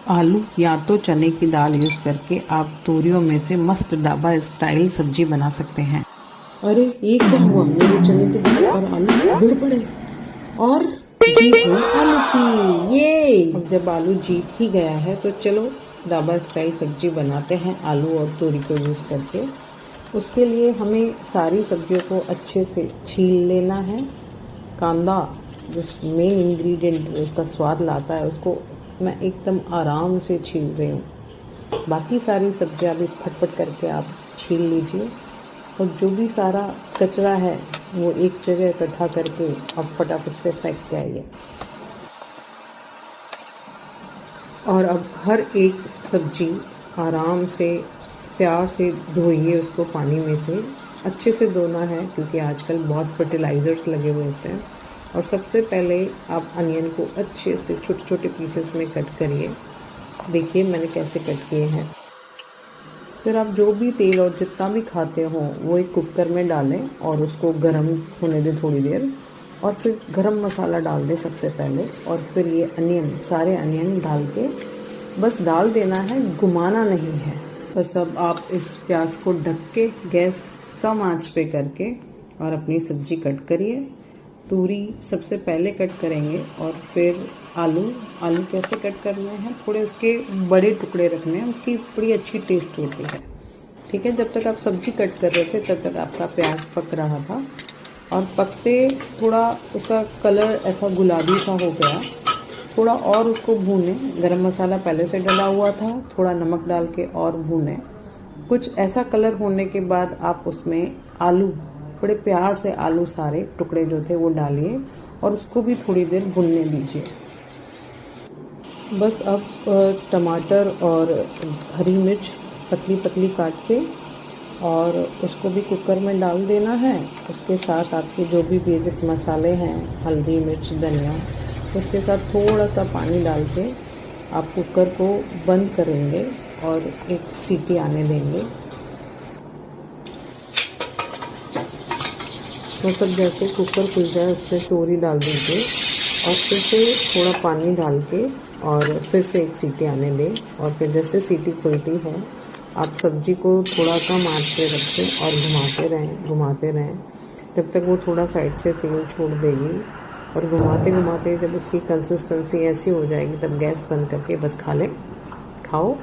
आलू या तो चने की दाल यूज़ करके आप तोरियों में से मस्त ढाबा स्टाइल सब्जी बना सकते हैं। अरे ये क्या हुआ, मेरे चने की दाल और आलू गिर पड़े और जीत हुई आलू की। ये अब जब आलू जीत ही गया है तो चलो ढाबा स्टाइल सब्जी बनाते हैं आलू और तोरी को यूज़ करके। उसके लिए हमें सारी सब्जियों को अच्छे से छील लेना है। कांदा जो मेन इंग्रेडिएंट उसका स्वाद लाता है उसको मैं एकदम आराम से छील रही हूँ। बाकी सारी सब्जियाँ भी फटफट करके आप छील लीजिए और जो भी सारा कचरा है वो एक जगह इकट्ठा करके अब फटाफट से फेंक के आइए। और अब हर एक सब्जी आराम से प्यार से धोइए, उसको पानी में से अच्छे से धोना है क्योंकि आजकल बहुत फर्टिलाइज़र्स लगे हुए होते हैं। और सबसे पहले आप अनियन को अच्छे से छोटे छोटे पीसेस में कट करिए। देखिए मैंने कैसे कट किए हैं। फिर आप जो भी तेल और जितना भी खाते हो वो एक कुकर में डालें और उसको गर्म होने दें थोड़ी देर। और फिर गरम मसाला डाल दें सबसे पहले और फिर ये अनियन सारे अनियन डाल के बस डाल देना है, घुमाना नहीं है। बस अब आप इस प्याज को ढक के गैस कम आंच पे करके और अपनी सब्जी कट करिए। तूरी सबसे पहले कट करेंगे और फिर आलू कैसे कट करने हैं, थोड़े उसके बड़े टुकड़े रखने हैं, उसकी बड़ी अच्छी टेस्ट होती है। ठीक है, जब तक आप सब्जी कट कर रहे थे तब तक आपका प्याज पक रहा था और पकते थोड़ा उसका कलर ऐसा गुलाबी सा हो गया। थोड़ा और उसको भूनें, गरम मसाला पहले से डला हुआ था, थोड़ा नमक डाल के और भूनें। कुछ ऐसा कलर होने के बाद आप उसमें आलू बड़े प्यार से आलू सारे टुकड़े जो थे वो डालिए और उसको भी थोड़ी देर भुनने दीजिए। बस अब टमाटर और हरी मिर्च पतली पतली काट के और उसको भी कुकर में डाल देना है। उसके साथ आपके जो भी बेसिक मसाले हैं, हल्दी मिर्च धनिया, उसके साथ थोड़ा सा पानी डाल के आप कुकर को बंद करेंगे और एक सीटी आने देंगे। तो सब जैसे कुकर खुल जाए उस पर तोरी डाल दीजिए और फिर से थोड़ा पानी डाल के और फिर से एक सीटी आने दें। और फिर जैसे सीटी खुलती है आप सब्जी को थोड़ा कम आंच पे रखें और घुमाते रहें जब तक वो थोड़ा साइड से तेल छोड़ देगी। और घुमाते घुमाते जब उसकी कंसिस्टेंसी ऐसी हो जाएगी तब गैस बंद करके बस खाओ।